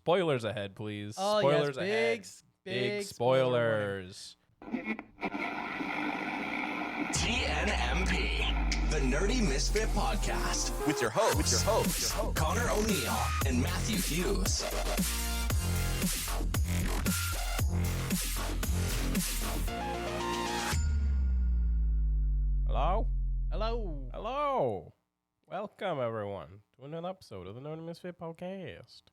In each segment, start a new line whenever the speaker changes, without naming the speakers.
Spoilers ahead, please.
Oh,
Spoilers
yes,
ahead.
big
spoilers.
TNMP, the Nerdy Misfit Podcast, with your hosts, Connor O'Neill and Matthew Hughes.
Hello?
Hello.
Hello. Welcome, everyone, to another episode of the Nerdy Misfit Podcast.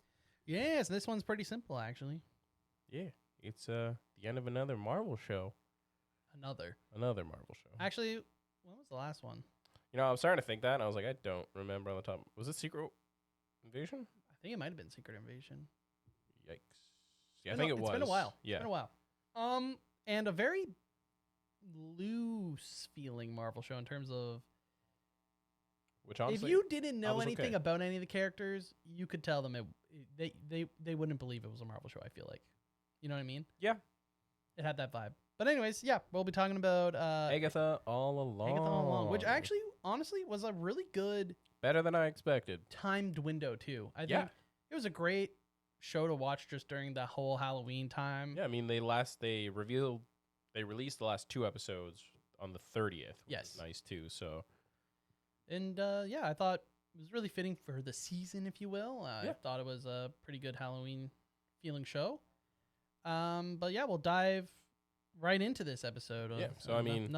Yes, this one's pretty simple, actually.
Yeah, it's the end of another Marvel show. Another Marvel show.
Actually, when was the last one?
You know, I was starting to think that, and I was like, I don't remember on the top. Was it Secret Invasion?
I think it might have been Secret Invasion.
Yikes. Yeah, I think it was.
It's been a while.
Yeah.
It's been a while. And a very loose feeling Marvel show in terms of
Which honestly,
if you didn't know
was
anything
okay.
about any of the characters, you could tell them they wouldn't believe it was a Marvel show, I feel like. You know what I mean?
Yeah.
It had that vibe. But anyways, yeah, we'll be talking about
Agatha All Along.
Agatha All Along, which actually, honestly, was a really good
Better than I expected.
timed window, too. I think it was a great show to watch just during the whole Halloween time.
Yeah, I mean, they released the last 2 episodes on the 30th. Which
Yes.
is nice, too, so.
And yeah, I thought it was really fitting for the season, if you will. I thought it was a pretty good Halloween feeling show. But yeah, we'll dive right into this episode.
So I mean,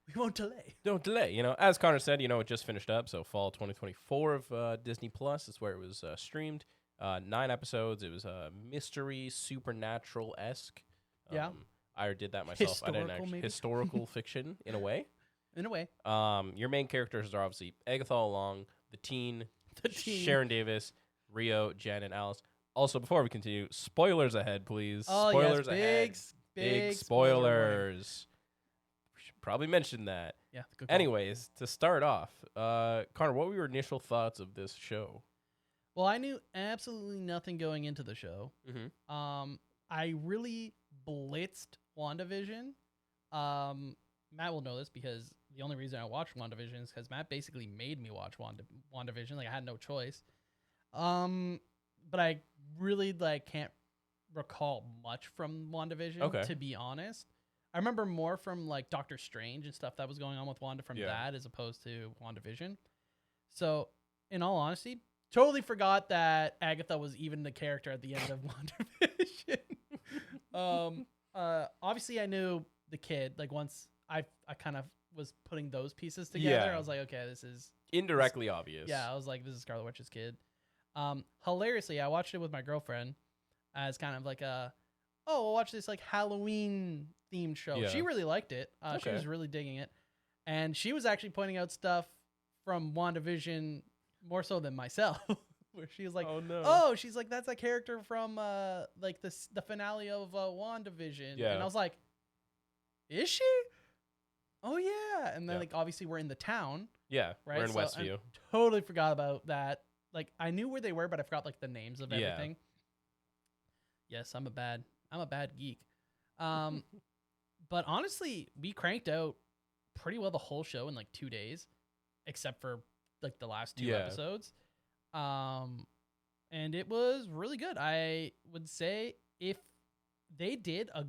we won't delay.
Don't delay. You know, as Connor said, you know, it just finished up. So fall 2024 of Disney Plus is where it was streamed. 9 episodes. It was mystery, supernatural-esque.
Yeah.
I did that myself. I didn't
Historical,
actually.
maybe?
Historical fiction, in a way.
In a way.
Your main characters are obviously Agatha All Along, the teen, Sharon Davis, Rio, Jen, and Alice. Also, before we continue, spoilers ahead, please.
Oh,
Spoilers
yes,
ahead. Big spoilers. We should probably mention that.
Yeah. Good call.
Anyways, to start off, Connor, what were your initial thoughts of this show?
Well, I knew absolutely nothing going into the show.
Mm-hmm.
I really blitzed WandaVision. Matt will know this because the only reason I watched WandaVision is because Matt basically made me watch WandaVision. Like, I had no choice. But I really can't recall much from WandaVision, to be honest. I remember more from Doctor Strange and stuff that was going on with Wanda from that as opposed to WandaVision. So, in all honesty, totally forgot that Agatha was even the character at the end of WandaVision. Obviously, I knew the kid. Once I kind of was putting those pieces together, I was like, okay, this is
indirectly obvious.
Yeah, I was like, this is Scarlet Witch's kid. Hilariously, I watched it with my girlfriend as kind of we'll watch this Halloween themed show.
Yeah.
She really liked it. She was really digging it. And she was actually pointing out stuff from WandaVision more so than myself. Where she was like, she's like, that's a character from the finale of WandaVision.
Yeah.
And I was like, is she? Oh yeah. And then obviously we're in the town.
Yeah,
right?
we're in Westview.
I totally forgot about that. I knew where they were, but I forgot the names of everything. Yes, I'm a bad geek. But honestly, we cranked out pretty well the whole show in 2 days, except for the last 2 episodes. And it was really good. I would say if they did a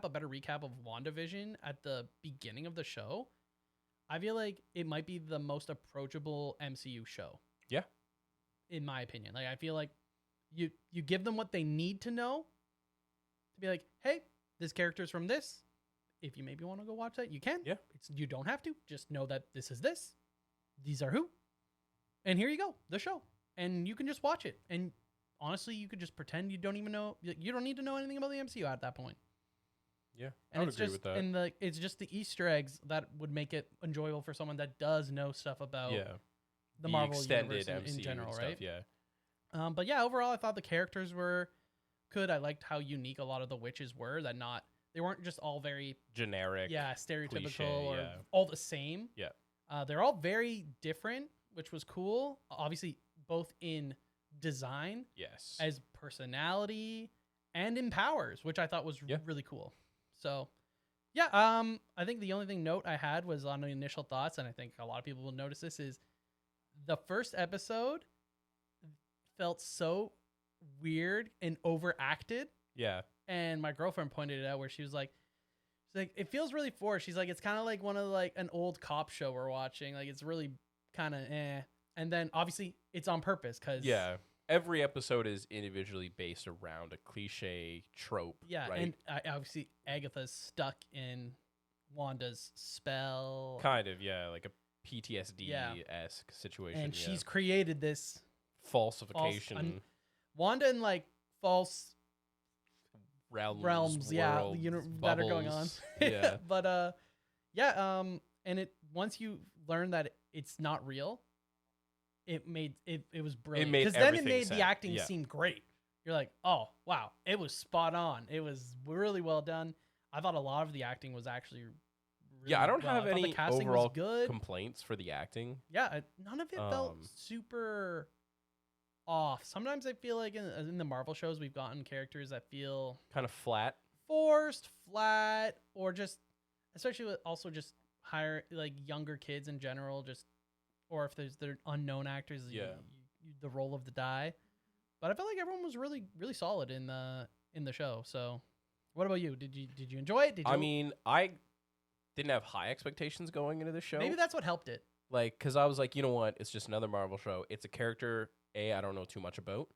better recap of WandaVision at the beginning of the show, I feel like it might be the most approachable MCU show.
Yeah.
In my opinion. I feel like you give them what they need to know to be like, hey, this character's from this. If you maybe want to go watch that, you can.
Yeah.
You don't have to. Just know that this is this. These are who. And here you go, the show. And you can just watch it. And honestly, you could just pretend you don't even know. You don't need to know anything about the MCU at that point.
Yeah,
and
I would agree with that.
And it's just the Easter eggs that would make it enjoyable for someone that does know stuff about the Marvel
extended
universe
MCU
in general,
stuff,
right?
Yeah.
But yeah, overall, I thought the characters were good. I liked how unique a lot of the witches were. They weren't just all very
generic,
stereotypical
cliche,
or all the same.
Yeah.
They're all very different, which was cool. Obviously, both in design, as personality, and in powers, which I thought was really cool. So, I think the only note I had was on the initial thoughts, and I think a lot of people will notice this, is the first episode felt so weird and overacted.
Yeah.
And my girlfriend pointed it out where she's like, it feels really forced. She's like, it's kind of like one of like an old cop show we're watching. Like it's really kind of eh. And then obviously it's on purpose because
every episode is individually based around a cliche trope.
Yeah,
right?
and obviously Agatha's stuck in Wanda's spell.
Kind of, yeah, like a PTSD-esque situation.
And she's created this
falsification.
Wanda and like false
realms,
worlds, that are going on.
Yeah.
But and once you learn that it's not real, it was brilliant. Because then it made the acting seem great. You're like, oh wow, it was spot on. It was really well done. I thought a lot of the acting was actually really
I don't
well.
have any overall
good.
complaints for the acting.
Yeah, none of it felt super off. Sometimes I feel like in the Marvel shows we've gotten characters that feel
kind of flat,
forced, flat, or just especially with also just higher like younger kids in general, just or if they're unknown actors, the roll of the die. But I felt like everyone was really really solid in the show. So, what about you? Did you enjoy it?
I mean, I didn't have high expectations going into the show.
Maybe that's what helped it.
Like, because I was like, you know what? It's just another Marvel show. It's a character A, I don't know too much about.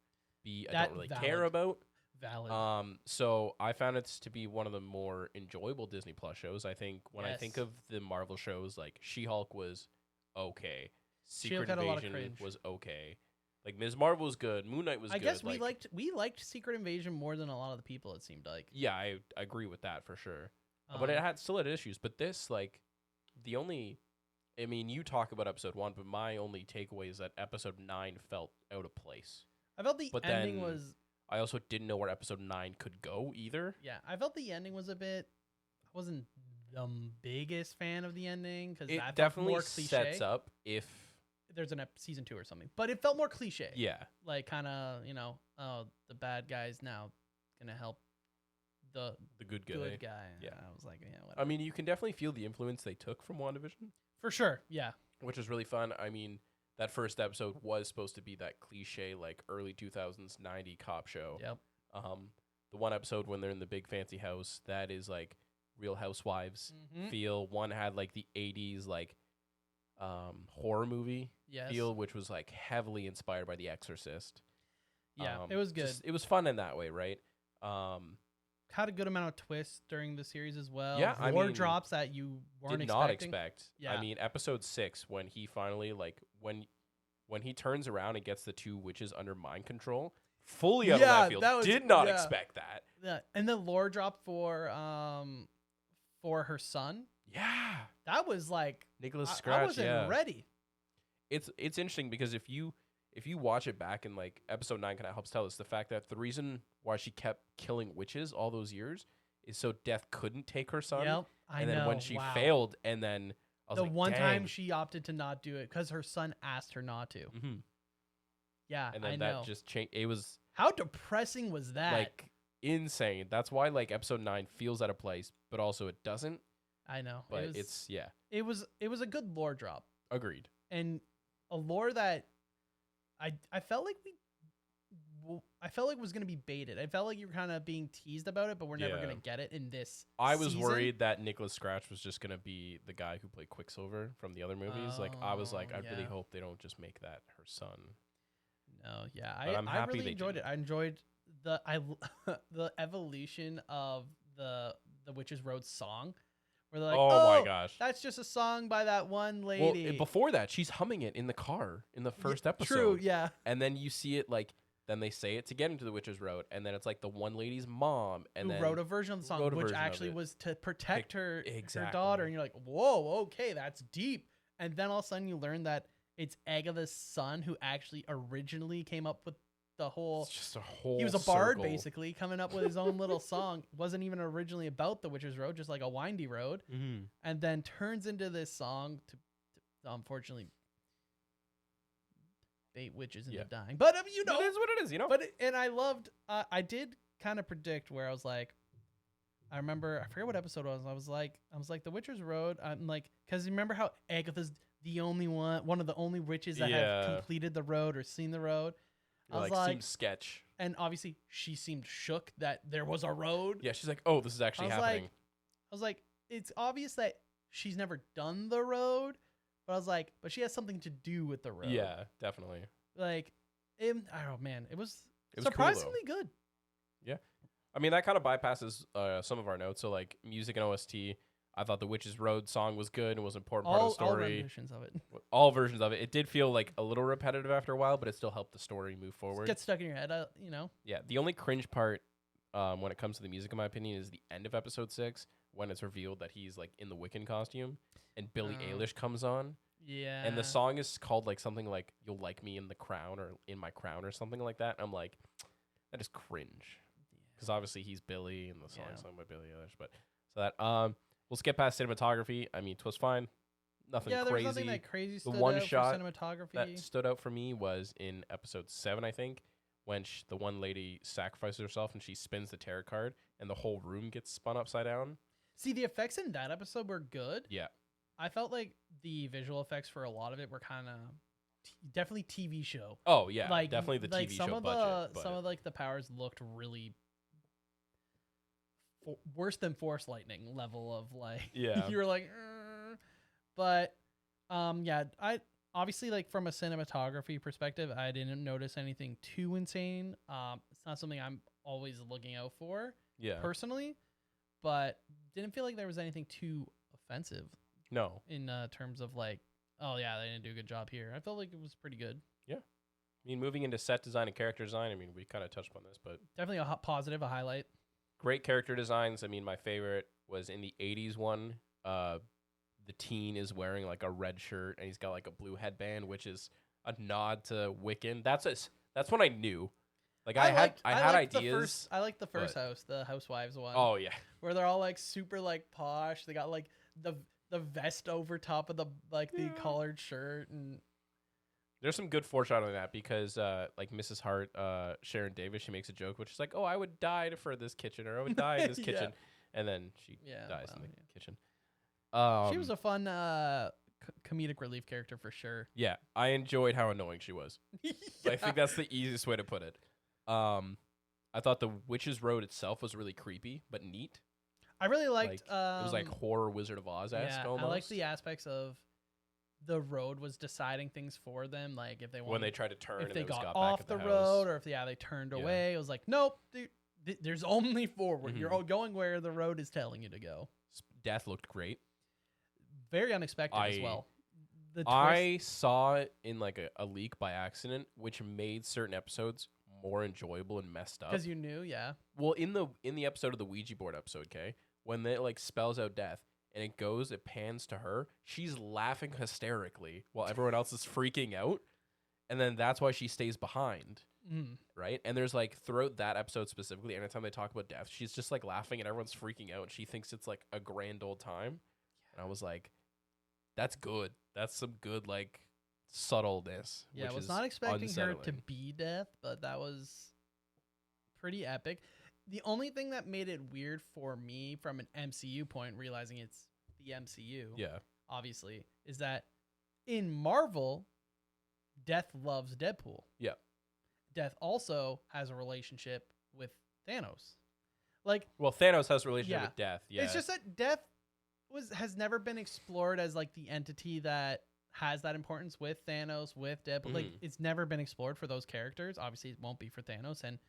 B, I don't really care about.
Valid.
So I found it to be one of the more enjoyable Disney Plus shows. I think when I think of the Marvel shows, like She-Hulk was okay. Secret Invasion was okay. Like Ms. Marvel was good. Moon Knight was good.
I guess we liked Secret Invasion more than a lot of the people, it seemed like.
Yeah, I agree with that for sure. But it still had issues. But this, like, I mean, you talk about episode 1, but my only takeaway is that episode 9 felt out of place.
I felt the ending was...
I also didn't know where episode 9 could go either.
Yeah, I felt the ending was a bit... I wasn't the biggest fan of the ending, because that definitely felt more cliche.
Sets up if...
There's season 2 or something. But it felt more cliche.
Yeah.
Like, kind of, the bad guy's now going to help the good guy. Yeah. I was like, yeah, whatever.
I mean, you can definitely feel the influence they took from WandaVision.
For sure, yeah.
Which is really fun. I mean, that first episode was supposed to be that cliche, like, early 2000s, 90 cop show.
Yep.
The one episode when they're in the big fancy house, that is, like, Real Housewives feel. One had, like, the 80s, like, horror movie feel, which was, like, heavily inspired by The Exorcist.
Yeah, it was good.
It was fun in that way, right?
Had a good amount of twists during the series as well.
Yeah,
More drops that you weren't
did not expect. Yeah. I mean, episode 6, when he finally, like, when he turns around and gets the 2 witches under mind control, fully out of left field. Did not expect that.
Yeah, and the lore drop for her son.
Yeah,
that was like
Nicholas Scratch.
I wasn't ready.
It's interesting because if you watch it back and like episode 9 kind of helps tell us the fact that the reason why she kept killing witches all those years is so Death couldn't take her son.
Yep,
and then when she failed, and then I was
the one time she opted to not do it because her son asked her not to.
Mm-hmm.
Yeah,
and then that just changed. It was
how depressing was that?
Like insane. That's why like episode 9 feels out of place, but also it doesn't.
I know,
but
it was a good lore drop.
Agreed.
And a lore that I felt like was going to be baited. I felt like you were kind of being teased about it, but we're never going to get it in this
I was worried that Nicholas Scratch was just going to be the guy who played Quicksilver from the other movies. Like I was like, I really hope they don't just make that her son.
No, yeah. I really enjoyed it. I enjoyed the evolution of the Witch's Road song. Where they're like, oh my gosh, that's just a song by that one lady.
Well, before that, she's humming it in the car in the first episode.
True, yeah.
And then you see it like, then they say it to get into the Witch's Road, and then it's like the one lady's mom, and
who
then
wrote a version of the song, which actually was to protect her daughter. And you're like, whoa, okay, that's deep. And then all of a sudden you learn that it's Agatha's son who actually originally came up with the whole.
It's just a whole.
He was a bard basically, coming up with his own little song. It wasn't even originally about the Witch's Road, just like a windy road, and then turns into this song to unfortunately bait witches into dying. But
it is what it is,
But and I loved. I did kind of predict where I was like, I forget what episode it was. I was like the Witch's Road. I'm like, because you remember how Agatha's the only one of the only witches that have completed the road or seen the road. I was like,
seems sketch.
And obviously, she seemed shook that there was a road.
Yeah, she's like, oh, this is actually happening.
I was like, it's obvious that she's never done the road, but I was like, but she has something to do with the road.
Yeah, definitely.
Like, I don't know, man. It was
cool,
surprisingly good.
Yeah. I mean, that kind of bypasses some of our notes. So, like, music and OST, I thought the Witch's Road song was good and was an important part of the story.
All versions of it.
All versions of it. It did feel like a little repetitive after a while, but it still helped the story move forward.
Get stuck in your head, you know?
Yeah. The only cringe part when it comes to the music, in my opinion, is the end of episode 6 when it's revealed that he's, like, in the Wiccan costume and Billie Eilish comes on.
Yeah.
And the song is called, like, something like, You'll Like Me in the Crown or In My Crown or something like that. I'm like, that is cringe. Because obviously he's Billy and the song's sung by Billie Eilish. But so that we'll skip past cinematography. I mean, it was fine. Nothing crazy.
There was nothing that crazy stood
the one
out
shot
for cinematography.
that stood out for me was in episode 7, I think, when the one lady sacrifices herself and she spins the tarot card and the whole room gets spun upside down.
See, the effects in that episode were good.
Yeah.
I felt like the visual effects for a lot of it were kind of definitely TV show.
Oh yeah,
like,
definitely the
like
TV
some
show
of
budget.
some of like the powers looked really worse than Force Lightning level of like.
Yeah.
You were like, but yeah, I obviously like from a cinematography perspective, I didn't notice anything too insane. It's not something I'm always looking out for.
Yeah.
Personally, but didn't feel like there was anything too offensive.
No.
In terms of like, oh yeah, they didn't do a good job here. I felt like it was pretty good.
Yeah. I mean, moving into set design and character design, I mean, we kind of touched on this, but
definitely a positive, a highlight.
Great character designs. I mean, my favorite was in the 80s one. The teen is wearing like a red shirt and he's got like a blue headband, which is a nod to Wiccan. That's when I knew. Like I had ideas.
I like the first house, the Housewives one.
Oh yeah.
Where they're all like super like posh. They got like the vest over top of the the collared shirt, and
there's some good foreshadowing in that because like Mrs. Hart, Sharon Davis, she makes a joke which is like, oh, I would die for this kitchen, or I would die in this kitchen, and then she dies in the kitchen.
She was a fun comedic relief character for sure.
Yeah, I enjoyed how annoying she was. I think that's the easiest way to put it. I thought the Witch's Road itself was really creepy but neat.
I really liked.
It was like horror Wizard of Oz-esque almost.
I liked the aspects of the road was deciding things for them, like if they wanted,
when they tried to turn,
if
and
they
got
off
back at
the
house.
road, or if they turned away. It was like, nope, there's only forward.
Mm-hmm.
You're going where the road is telling you to go.
Death looked great.
Very unexpected as well.
I saw it in like a leak by accident, which made certain episodes more enjoyable and messed up.
Because you knew, yeah.
Well, in the episode of the Ouija board episode, okay, when it like spells out death and it pans to her, she's laughing hysterically while everyone else is freaking out, and then that's why she stays behind, right? And there's like throughout that episode specifically, anytime they talk about death, she's just like laughing and everyone's freaking out, and she thinks it's like a grand old time. And I was like, that's good. That's some good like subtleness.
Yeah, I was
is
not expecting
unsettling.
her to be death, but that was pretty epic. The only thing that made it weird for me from an MCU point, realizing it's the MCU, obviously, is that in Marvel, Death loves Deadpool.
Yeah.
Death also has a relationship with Thanos. Like,
well, Thanos has a relationship with Death. Yeah.
It's just that Death has never been explored as like the entity that has that importance with Thanos, with Deadpool.
Mm-hmm.
Like, it's never been explored for those characters. Obviously, it won't be for Thanos, and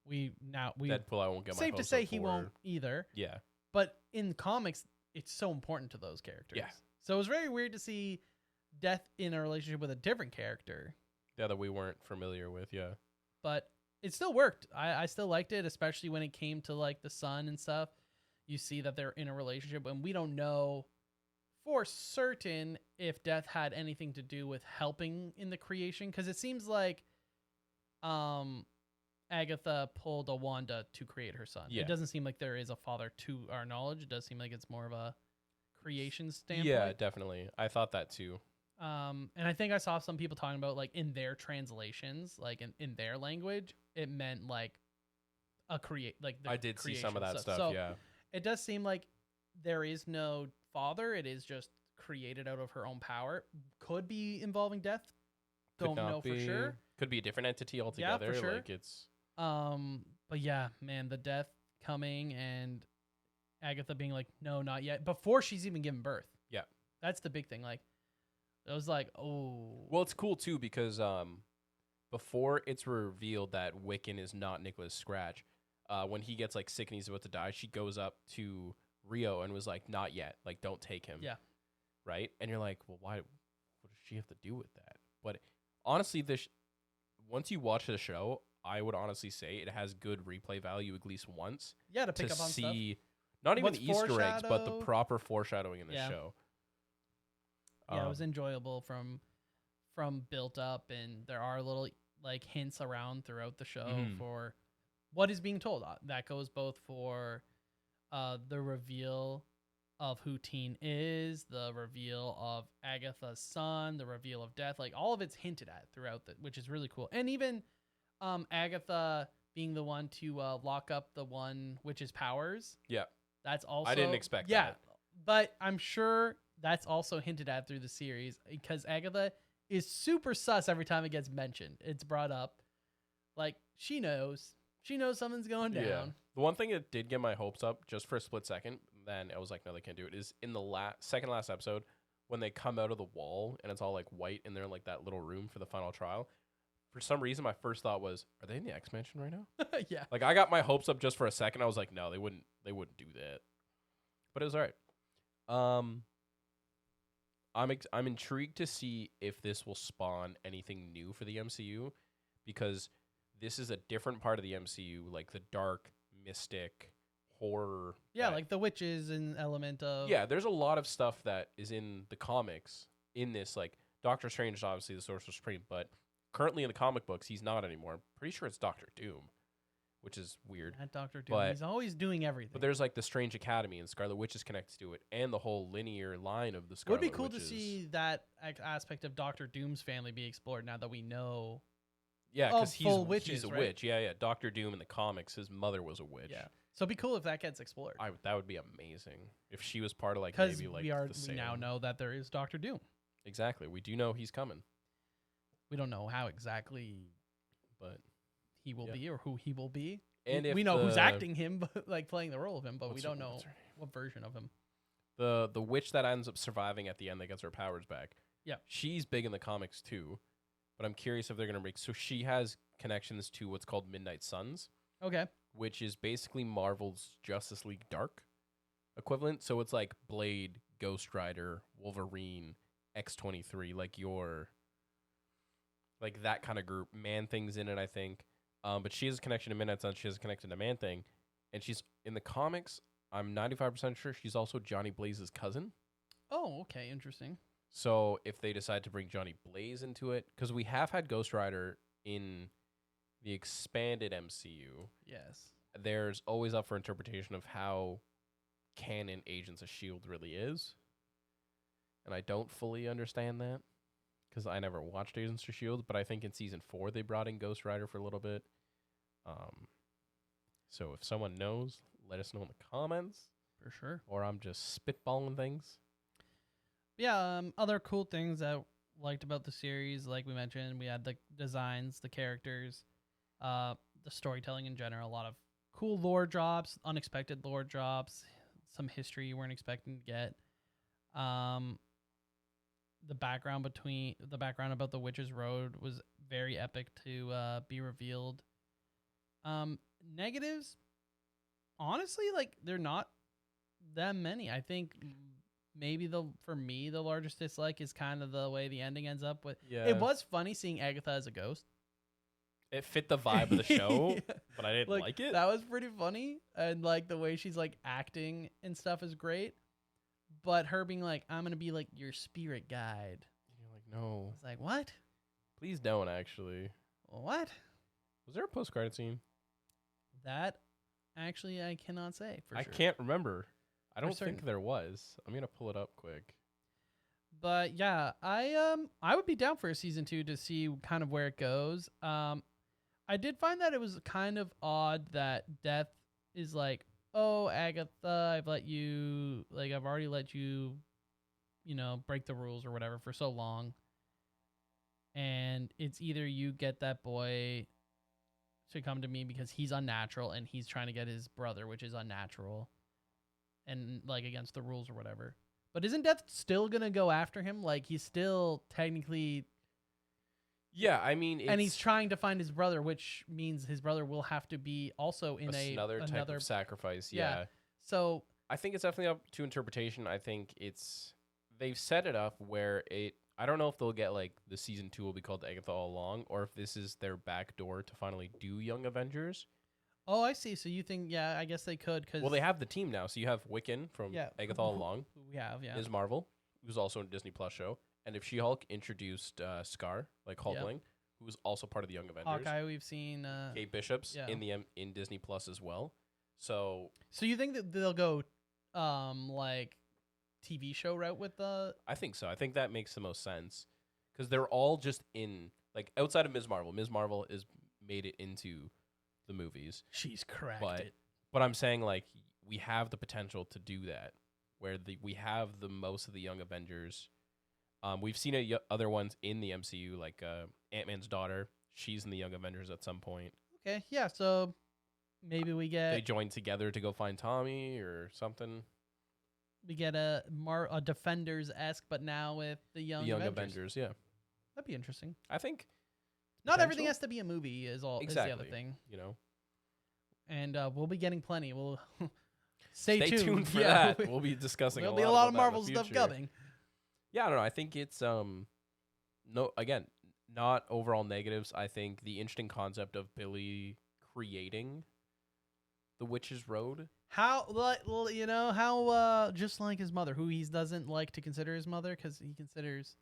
we
Deadpool, I won't get my
safe to
hopes
say
up
he
for.
won't either.
Yeah.
But in comics, it's so important to those characters.
Yeah.
So it was very weird to see Death in a relationship with a different character.
Yeah, that we weren't familiar with. Yeah.
But it still worked. I still liked it, especially when it came to like the sun and stuff. You see that they're in a relationship, and we don't know for certain if Death had anything to do with helping in the creation, because it seems like Agatha pulled a Wanda to create her son.
Yeah.
It doesn't seem like there is a father to our knowledge. It does seem like it's more of a creation standpoint.
Yeah, definitely. I thought that too.
And I think I saw some people talking about like in their translations, like in their language, it meant like a
I did see some of that stuff. So yeah.
It does seem like there is no father. It is just created out of her own power. Could be involving Death. Don't know for sure.
Could be a different entity altogether.
Yeah, for sure.
Like it's.
But yeah, man, the death coming and Agatha being like, no, not yet, before she's even given birth.
Yeah.
That's the big thing. Like, it was like, oh.
Well, it's cool too because before it's revealed that Wiccan is not Nicholas Scratch, when he gets like sick and he's about to die, she goes up to Rio and was like, not yet, like don't take him.
Yeah.
Right? And you're like, well, why? What does she have to do with that? But honestly, once you watch the show, I would honestly say it has good replay value at least once.
Yeah, to pick up on stuff.
Not even the Easter eggs, but the proper foreshadowing in the show.
Yeah, it was enjoyable from built up, and there are little like hints around throughout the show for what is being told. That goes both for the reveal of who Teen is, the reveal of Agatha's son, the reveal of death. Like all of it's hinted at throughout, which is really cool. And even Agatha being the one to lock up the one witch's powers.
Yeah.
That's also...
I didn't expect that.
But I'm sure that's also hinted at through the series because Agatha is super sus every time it gets mentioned. It's brought up. Like, she knows. She knows something's going down.
Yeah. The one thing that did get my hopes up just for a split second, then I was like, no, they can't do it, is in the second last episode when they come out of the wall and it's all like white and they're in like that little room for the final trial. For some reason, my first thought was, are they in the X-Mansion right now?
Yeah.
Like, I got my hopes up just for a second. I was like, no, they wouldn't do that. But it was all right. I'm intrigued to see if this will spawn anything new for the MCU, because this is a different part of the MCU, like the dark, mystic, horror.
Yeah, like the witches and element of...
Yeah, there's a lot of stuff that is in the comics in this. Like, Doctor Strange is obviously the Sorcerer Supreme, but currently in the comic books, he's not anymore. I'm pretty sure it's Doctor Doom, which is weird.
Not Doctor Doom. He's always doing everything.
But there's like the Strange Academy, and Scarlet Witch is connected to it, and the whole linear line of the Scarlet Witches.
It would be cool to see that aspect of Doctor Doom's family be explored now that we know.
Yeah, because he's a
right?
witch. Yeah. Doctor Doom in the comics, his mother was a witch.
Yeah. So it'd be cool if that gets explored.
That would be amazing if she was part of like
because
maybe like
we now know that there is Doctor Doom.
Exactly. We do know he's coming.
We don't know how exactly,
but
he will be or who he will be.
And
we know who's acting him, but like playing the role of him, but we don't know what version of him.
The witch that ends up surviving at the end that gets her powers back.
Yeah,
she's big in the comics too, but I'm curious if they're gonna make. So she has connections to what's called Midnight Suns.
Okay. Which
is basically Marvel's Justice League Dark equivalent. So it's like Blade, Ghost Rider, Wolverine, X-23, like that kind of group. Man-Thing's in it, I think. But she has a connection to Midnight Suns. She has a connection to Man-Thing. And she's in the comics, I'm 95% sure she's also Johnny Blaze's cousin.
Oh, okay. Interesting.
So if they decide to bring Johnny Blaze into it, because we have had Ghost Rider in the expanded MCU.
Yes.
There's always up for interpretation of how canon Agents of S.H.I.E.L.D. really is. And I don't fully understand that, because I never watched Agents of S.H.I.E.L.D., but I think in Season 4 they brought in Ghost Rider for a little bit. So if someone knows, let us know in the comments.
For sure.
Or I'm just spitballing things.
Yeah, other cool things that I liked about the series, like we mentioned, we had the designs, the characters, the storytelling in general, a lot of cool lore drops, unexpected lore drops, some history you weren't expecting to get. The background about the Witch's Road was very epic to be revealed. Negatives, honestly, like they're not that many. I think maybe for me the largest dislike is kind of the way the ending ends up with. Yeah. It was funny seeing Agatha as a ghost.
It fit the vibe of the show, yeah. But I didn't like it.
That was pretty funny, and like the way she's like acting and stuff is great. But her being like, I'm going to be like your spirit guide.
And you're like, no.
It's like, what?
Please don't, actually.
What?
Was there a post-credit scene?
That, actually, I cannot say for sure.
I can't remember. I don't think there was. I'm going to pull it up quick.
But, yeah, I would be down for a season 2 to see kind of where it goes. I did find that it was kind of odd that Death is like, oh, Agatha, I've already let you, break the rules or whatever for so long. And it's either you get that boy to come to me because he's unnatural and he's trying to get his brother, which is unnatural and like against the rules or whatever. But isn't Death still gonna go after him? Like he's still technically,
yeah. I mean,
and he's trying to find his brother, which means his brother will have to be also in
another type of sacrifice. Yeah.
So
I think it's definitely up to interpretation. I think they've set it up where I don't know if they'll get like the season 2 will be called Agatha All Along, or if this is their back door to finally do Young Avengers.
Oh, I see. So you think, I guess they could.
Well, they have the team now. So you have Wiccan from Agatha All Along.
We have,
Ms. Marvel, who's also a Disney Plus show. And if She-Hulk introduced Scar, like Hulkling, who was also part of the Young Avengers.
Hawkeye, we've seen.
Kate Bishop's in Disney Plus as well. So
you think that they'll go like TV show route with the...
I think so. I think that makes the most sense. Because they're all just in, like, outside of Ms. Marvel. Ms. Marvel is made it into the movies.
She's correct.
But I'm saying, like, we have the potential to do that, where we have the most of the Young Avengers. We've seen other ones in the MCU, like Ant-Man's daughter. She's in the Young Avengers at some point.
Okay, yeah, so maybe we get...
They join together to go find Tommy or something.
We get a Defenders-esque, but now with the Young
Avengers, yeah.
That'd be interesting.
I think...
Not everything has to be a movie is the other thing.
You know?
And we'll be getting plenty. We'll stay
tuned for that. We'll be discussing
There'll be a lot of Marvel stuff coming.
Yeah, I don't know. I think it's not overall negatives. I think the interesting concept of Billy creating the Witch's Road.
How just like his mother, who he doesn't like to consider his mother because he considers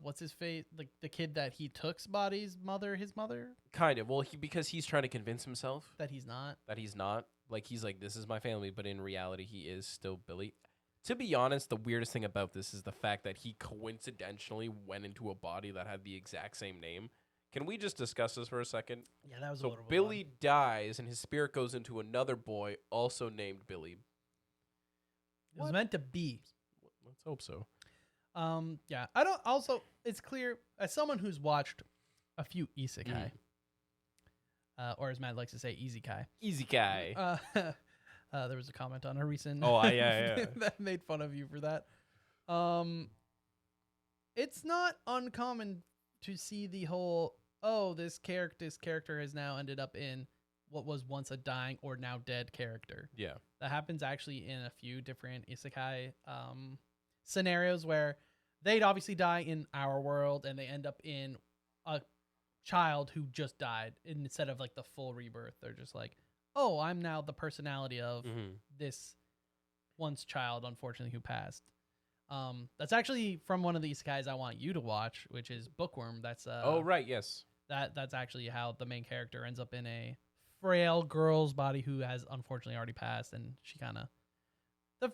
what's his face, like the kid that he took's body's mother, his mother.
Kind of. Well, because he's trying to convince himself
that he's not.
Like he's like, this is my family, but in reality, he is still Billy. To be honest, the weirdest thing about this is the fact that he coincidentally went into a body that had the exact same name. Can we just discuss this for a second?
Yeah, that was
so
a little bit.
Billy dies, and his spirit goes into another boy, also named Billy.
It was meant to be.
Let's hope so.
Yeah. I don't. Also, it's clear as someone who's watched a few isekai, or as Matt likes to say, isekai.
Isekai.
There was a comment on a recent.
Oh, yeah.
that made fun of you for that. It's not uncommon to see the whole, this character has now ended up in what was once a dying or now dead character.
Yeah.
That happens actually in a few different isekai scenarios where they'd obviously die in our world and they end up in a child who just died instead of like the full rebirth. They're just like, oh, I'm now the personality of this once child, unfortunately, who passed. That's actually from one of these guys I want you to watch, which is Bookworm. That's
oh right, yes.
That's actually how the main character ends up in a frail girl's body who has unfortunately already passed, and she kind of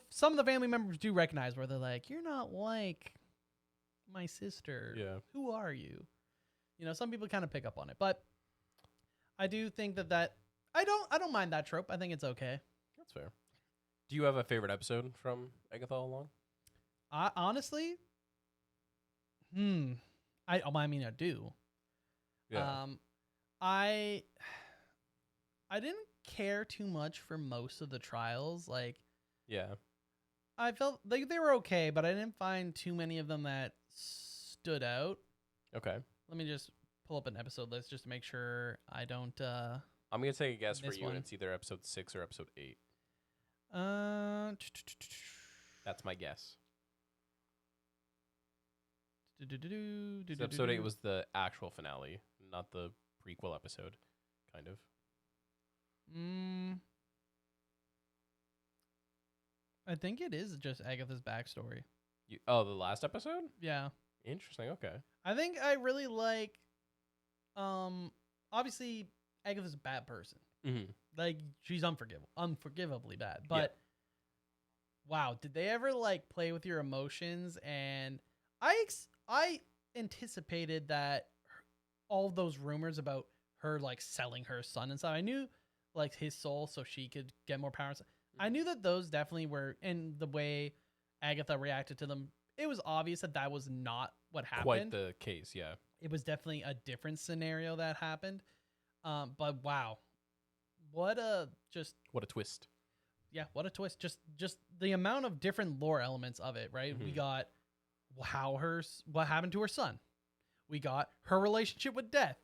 some of the family members do recognize where they're like, "You're not like my sister.
Yeah.
Who are you?" You know, some people kind of pick up on it, but I do think that I don't mind that trope. I think it's okay.
That's fair. Do you have a favorite episode from Agatha All Along?
Honestly, I mean, I do.
Yeah.
I didn't care too much for most of the trials. Like,
yeah,
I felt like they were okay, but I didn't find too many of them that stood out.
Okay.
Let me just pull up an episode list just to make sure I don't.
I'm gonna take a guess for you,
one.
and it's either episode 6 or episode 8. That's my guess. Episode 8 was the actual finale, not the prequel episode, kind of.
I think it is just Agatha's backstory.
The last episode?
Yeah.
Interesting, okay.
I think I really like, obviously, Agatha's a bad person.
Mm-hmm.
Like, she's unforgivably bad. But, wow, did they ever, like, play with your emotions? And I anticipated that all of those rumors about her, like, selling her son and stuff, I knew, like, his soul so she could get more power. I knew that those definitely were, in the way Agatha reacted to them, it was obvious that was not what happened.
Quite the case, yeah.
It was definitely a different scenario that happened. But wow, what a
twist.
Yeah, what a twist. Just the amount of different lore elements of it, right? We got what happened to her son. We got her relationship with death.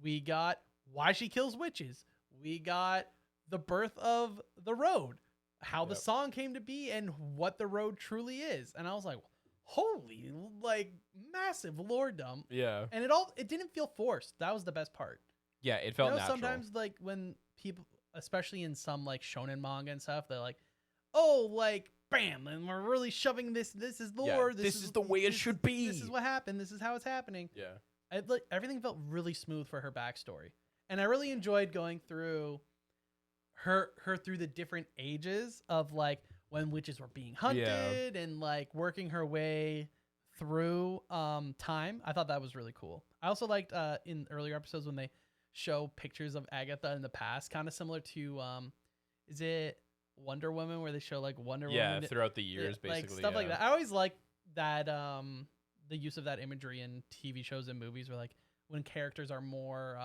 We got why she kills witches. We got the birth of the road, how the song came to be, and what the road truly is. And I was like, holy, like, massive lore dump.
Yeah.
And it didn't feel forced. That was the best part.
Yeah, it felt natural.
Sometimes, like, when people, especially in some, like, shonen manga and stuff, they're like, oh, like, bam, and we're really shoving this is lore.
Yeah, this is the way it should be.
This is what happened. This is how it's happening.
Yeah.
Everything felt really smooth for her backstory. And I really enjoyed going through her through the different ages of, like, when witches were being hunted and, like, working her way through time. I thought that was really cool. I also liked in earlier episodes when they show pictures of Agatha in the past, kind of similar to is it Wonder Woman, where they show, like, Wonder Woman
throughout the years, basically,
like stuff like that. I always like that the use of that imagery in TV shows and movies, where, like, when characters are more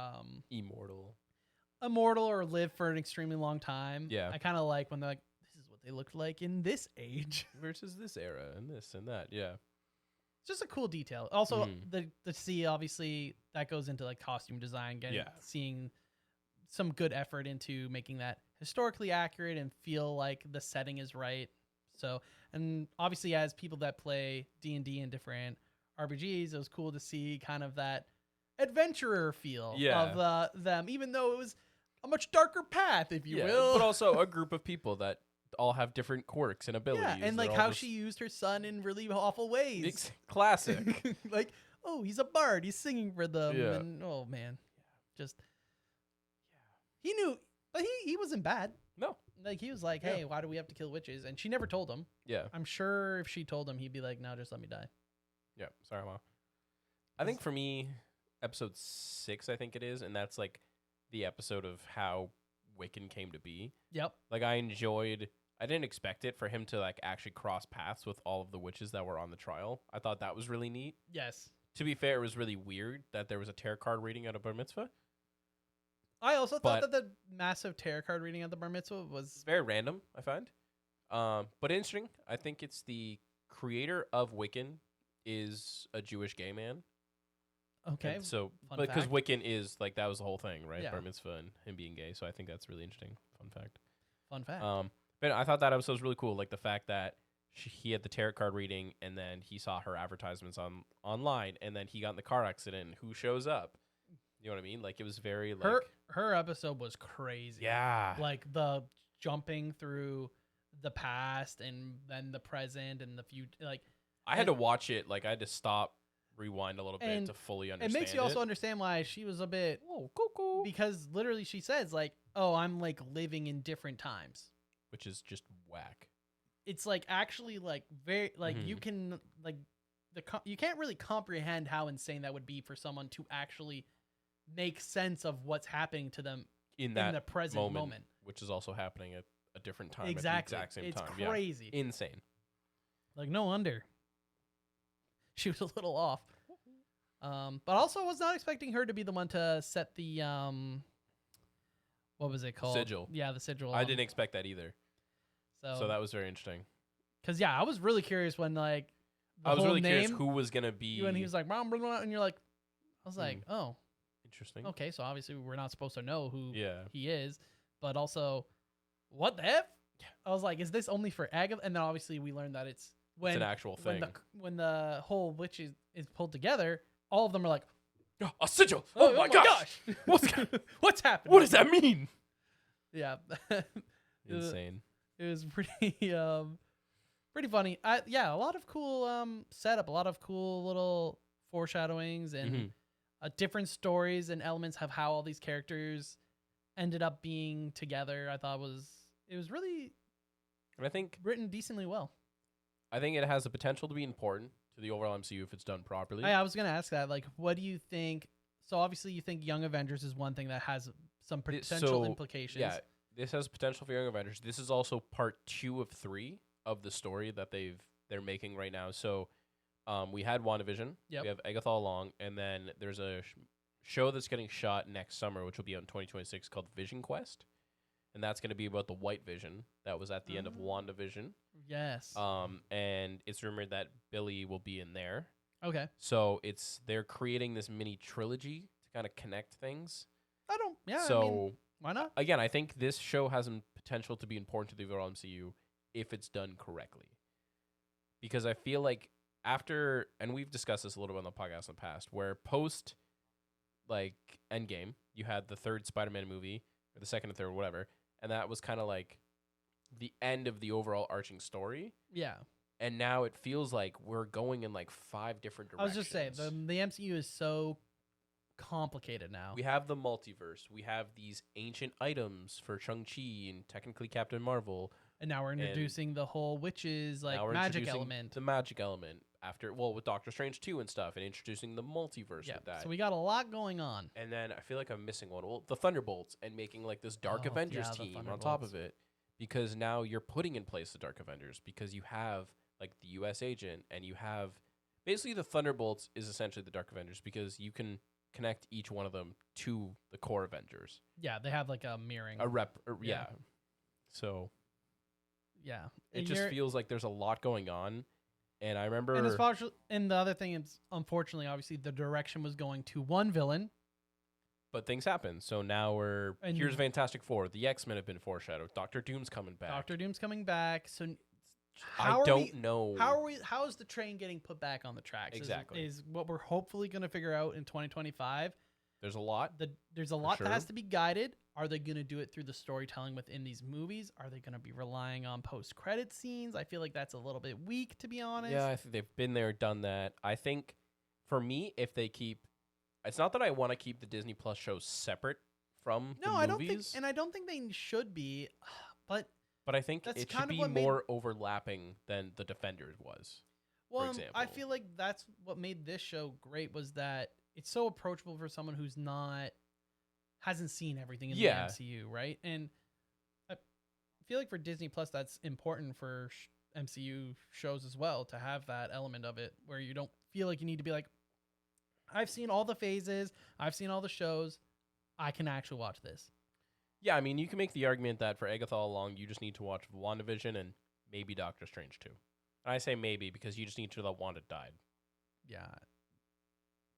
immortal or live for an extremely long time.
Yeah,
I kind of like when they're like, this is what they looked like in this age
versus this era and this and that. Yeah,
it's just a cool detail. Also, the see, obviously, that goes into, like, costume design, seeing some good effort into making that historically accurate and feel like the setting is right. So, and obviously, as people that play D&D and different RPGs, it was cool to see kind of that adventurer feel of them, even though it was a much darker path, if you will.
But also a group of people that all have different quirks and abilities.
Yeah, and, like, how she used her son in really awful ways.
Classic.
Like, oh, he's a bard. He's singing for them. Yeah. And, oh, man. Just, he knew, but he wasn't bad.
No.
Like, he was like, hey, why do we have to kill witches? And she never told him.
Yeah.
I'm sure if she told him, he'd be like, no, just let me die.
Yeah, sorry, Mom. I think for me, episode 6, I think it is, and that's, like, the episode of how Wiccan came to be.
Yep.
Like, I didn't expect it for him to, like, actually cross paths with all of the witches that were on the trial. I thought that was really neat.
Yes.
To be fair, it was really weird that there was a tarot card reading at a bar mitzvah.
I also thought that the massive tarot card reading at the bar mitzvah was
very random, I find. But interesting. I think it's the creator of Wiccan is a Jewish gay man.
Okay.
And so, because Wiccan is, like, that was the whole thing, right? Yeah. Bar mitzvah and him being gay. So I think that's really interesting. Fun fact. But I thought that episode was really cool. Like, the fact that he had the tarot card reading, and then he saw her advertisements online, and then he got in the car accident. And who shows up? You know what I mean? Like, it was very, like,
her episode was crazy.
Yeah.
Like, the jumping through the past and then the present and the future. Like,
I had to watch it. Like, I had to stop, rewind a little bit to fully understand it.
Makes you also understand why she was a bit
cuckoo.
Because literally she says, like, oh, I'm, like, living in different times.
Which is just whack.
It's, like, actually, like, very, like, you can, like, you can't really comprehend how insane that would be for someone to actually make sense of what's happening to them in the present moment.
Which is also happening at a different time
exactly.
at the exact same time.
It's crazy.
Yeah. Insane.
Like, no wonder. She was a little off. But also I was not expecting her to be the one to set the, what was it called?
Sigil.
Yeah, the sigil.
I didn't expect that either. So that was very interesting.
Because, yeah, I was really curious when, like,
I was really curious who was going to be.
When he was like, and you're like, I was like, oh.
Interesting.
Okay, so obviously we're not supposed to know who he is. But also, what the F? I was like, is this only for Agatha? And then obviously we learned that it's an actual thing. When the whole witch is pulled together, all of them are like,
a sigil! Oh my gosh!
What's happening?
What does that mean?
Yeah.
Insane.
It was pretty funny. A lot of cool setup, a lot of cool little foreshadowings and different stories and elements of how all these characters ended up being together. I thought it was really,
and I think,
written decently well.
I think it has the potential to be important to the overall MCU if it's done properly.
I was going to ask that. Like, what do you think? So obviously you think Young Avengers is one thing that has some potential implications.
Yeah, this has potential for Young Avengers. This is also part 2 of 3 of the story that they're making right now. So we had WandaVision. Yep. We have Agatha All Along, and then there's a show that's getting shot next summer, which will be on 2026, called Vision Quest. And that's going to be about the White Vision that was at the end of WandaVision.
Yes.
And it's rumored that Billy will be in there.
Okay.
So they're creating this mini trilogy to kind of connect things.
So, I mean, why not?
Again, I think this show has potential to be important to the overall MCU if it's done correctly. Because I feel like after, and we've discussed this a little bit on the podcast in the past, where post, like, Endgame, you had the third Spider-Man movie, or the second and third, whatever, and that was kind of like the end of the overall arching story.
Yeah.
And now it feels like we're going in, like, 5 different directions.
I was just saying, the MCU is so complicated now.
We have the multiverse. We have these ancient items for Shang-Chi and technically Captain Marvel.
And now we're introducing the whole witches, like, magic element.
The magic element with Doctor Strange 2 and stuff, and introducing the multiverse with that.
So we got a lot going on.
And then I feel like I'm missing one. Well, the Thunderbolts, and making like this Dark Avengers team on top of it. Because now you're putting in place the Dark Avengers, because you have like the US agent, and you have basically the Thunderbolts is essentially the Dark Avengers, because you can connect each one of them to the core Avengers.
Yeah, they have like a mirroring.
Yeah. So
yeah,
it just feels like there's a lot going on. And I remember,
and the other thing is, unfortunately, obviously, the direction was going to one villain,
but things happen. So now here's Fantastic Four. The X-Men have been foreshadowed. Doctor Doom's coming back. So I don't know
how is the train getting put back on the tracks?
Exactly,
is what we're hopefully going to figure out in 2025.
There's a lot.
There's a lot that has to be guided. Are they going to do it through the storytelling within these movies? Are they going to be relying on post-credit scenes? I feel like that's a little bit weak, to be honest.
Yeah, I think they've been there, done that. I think, for me, if they keep... It's not that I want to keep the Disney Plus shows separate from the movies.
I don't think they should be, but
I think it should be more overlapping than The Defenders was, for example.
I feel like that's what made this show great, was that it's so approachable for someone who's hasn't seen everything in the MCU, right? And I feel like for Disney Plus, that's important for MCU shows as well, to have that element of it where you don't feel like you need to be like, I've seen all the phases, I've seen all the shows, I can actually watch this.
Yeah, I mean, you can make the argument that for Agatha All Along, you just need to watch WandaVision and maybe Doctor Strange 2. And I say maybe because you just need to know that Wanda died.
Yeah.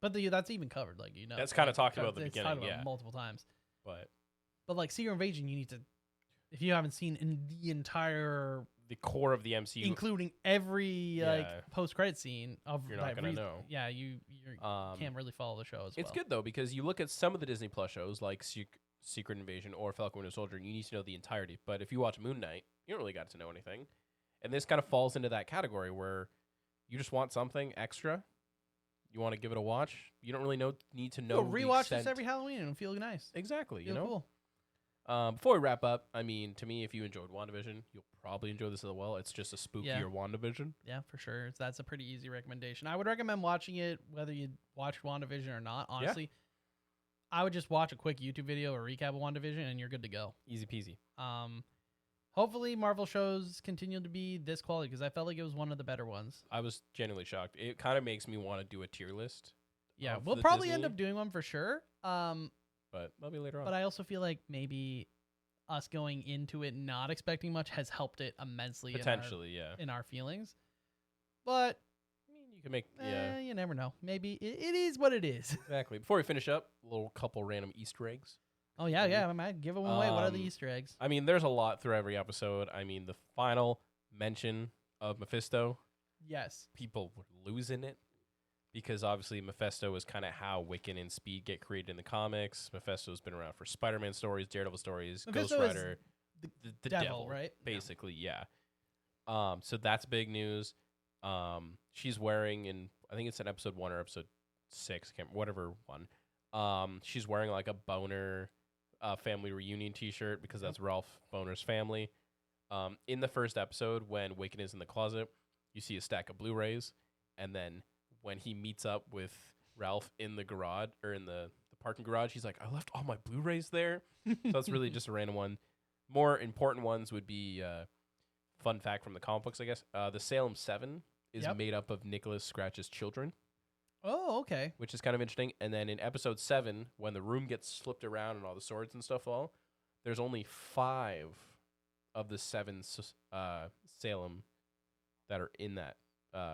But that's even covered, like,
that's kind of talked about at the beginning,
talked about multiple times.
But
like Secret Invasion, you need to, if you haven't seen in the
core of the MCU,
including every post-credit scene of,
you're not gonna know.
Yeah, you can't really follow the show
It's good though, because you look at some of the Disney Plus shows like Secret Invasion or Falcon Winter Soldier, and you need to know the entirety. But if you watch Moon Knight, you don't really got to know anything. And this kind of falls into that category where you just want something extra. You want to give it a watch. You don't really need to know.
You'll rewatch this every Halloween and feel nice.
Exactly.
Cool.
Before we wrap up, I mean, to me, if you enjoyed WandaVision, you'll probably enjoy this as well. It's just a spookier WandaVision.
Yeah, for sure. That's a pretty easy recommendation. I would recommend watching it whether you watch WandaVision or not. Honestly, I would just watch a quick YouTube video or recap of WandaVision, and you're good to go.
Easy peasy.
Hopefully, Marvel shows continue to be this quality, because I felt like it was one of the better ones.
I was genuinely shocked. It kind of makes me want to do a tier list.
Yeah, we'll probably end up doing one for sure.
But that'll be later on.
But I also feel like maybe us going into it not expecting much has helped it immensely.
Potentially,
in our feelings. But
I mean, you can make
you never know. Maybe it is what it is.
Exactly. Before we finish up, a little couple random Easter eggs.
Oh yeah, I might give them away. What are the Easter eggs?
I mean, there's a lot through every episode. I mean, the final mention of Mephisto.
Yes.
People were losing it. Because obviously Mephisto is kind of how Wiccan and Speed get created in the comics. Mephisto's been around for Spider-Man stories, Daredevil stories,
Mephisto
Ghost Rider,
the devil, right?
Basically, yeah. So that's big news. She's wearing, in I think it's in episode 1 or episode 6, whatever one. She's wearing like a Boner family reunion T-shirt because that's Ralph Boner's family. In the first episode, when Wiccan is in the closet, you see a stack of Blu-rays, and then when he meets up with Ralph in the garage or in the parking garage, he's like, I left all my Blu-rays there. So that's really just a random one. More important ones would be fun fact from the comic books, I guess. The Salem 7 is made up of Nicholas Scratch's children.
Oh, okay.
which is kind of interesting. And then in episode 7, when the room gets flipped around and all the swords and stuff fall, there's only 5 of the 7 Salem that are in that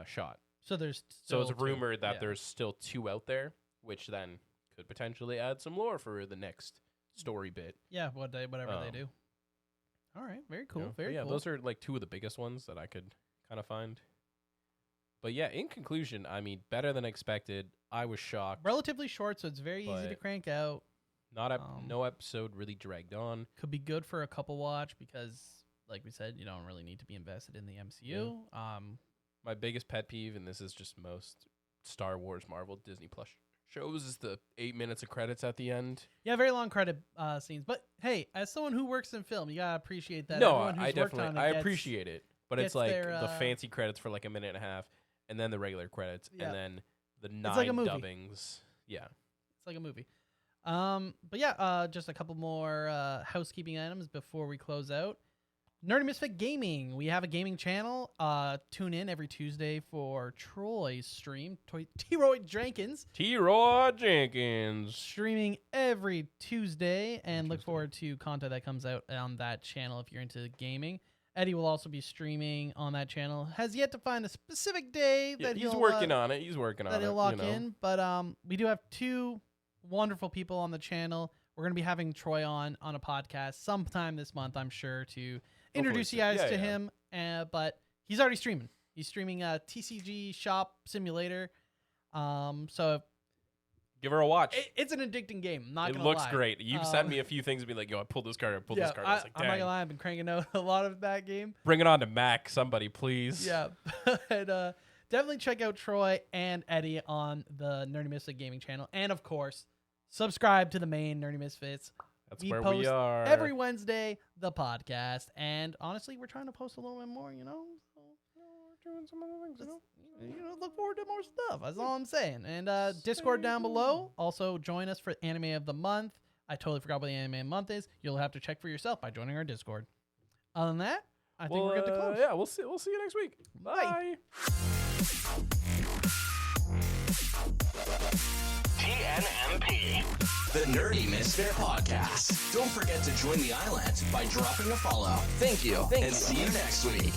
shot.
So there's
so it's rumored that there's still 2 out there, which then could potentially add some lore for the next story bit.
Yeah, whatever they do. All right, very cool. Very cool.
Those are like 2 of the biggest ones that I could kind of find. But yeah, in conclusion, I mean, better than expected. I was shocked.
Relatively short, so it's very easy to crank out.
No episode really dragged on.
Could be good for a couple watch because, like we said, you don't really need to be invested in the MCU.
Yeah. My biggest pet peeve, and this is just most Star Wars, Marvel, Disney Plus shows, is the 8 minutes of credits at the end.
Yeah, very long credit scenes. But hey, as someone who works in film, you gotta appreciate that.
No, I appreciate it. But it's like the fancy credits for like a minute and a half, and then the regular credits, and then the 9 dubbings. Yeah,
it's like a movie. But yeah, just a couple more housekeeping items before we close out. Nerdy Misfit Gaming. We have a gaming channel. Tune in every Tuesday for Troy's stream. T-Roy Jenkins. Streaming every Tuesday, and look forward to content that comes out on that channel if you're into gaming. Eddie will also be streaming on that channel. Has yet to find a specific day that
he's working on it. He's working on it.
That he'll lock in. But we do have 2 wonderful people on the channel. We're going to be having Troy on a podcast sometime this month, I'm sure, to introduce you guys to him. But he's already streaming. He's streaming TCG Shop Simulator. So
give her a watch.
It's an addicting game. Not gonna
lie. It looks
lie.
great. You've sent me a few things and be like, yo, I pulled this card. I was like, dang.
I'm not gonna lie. I've been cranking out a lot of that game.
Bring it on to Mac, somebody, please.
Yeah. But definitely check out Troy and Eddie on the Nerdy Misfit Gaming channel. And, of course, subscribe to the main Nerdy Misfits.
That's where we are.
Every Wednesday, the podcast. And, honestly, we're trying to post a little bit more, you know. So, we're doing some other things, look forward to more stuff. That's all I'm saying. And Discord down below. Also, join us for Anime of the Month. I totally forgot what the Anime of the Month is. You'll have to check for yourself by joining our Discord. Other than that, I think we're good to close.
Yeah, we'll see you next week. Bye.
TNMP, the Nerdy Misfit Podcast. Don't forget to join the island by dropping a follow. Thank you. And see you next week.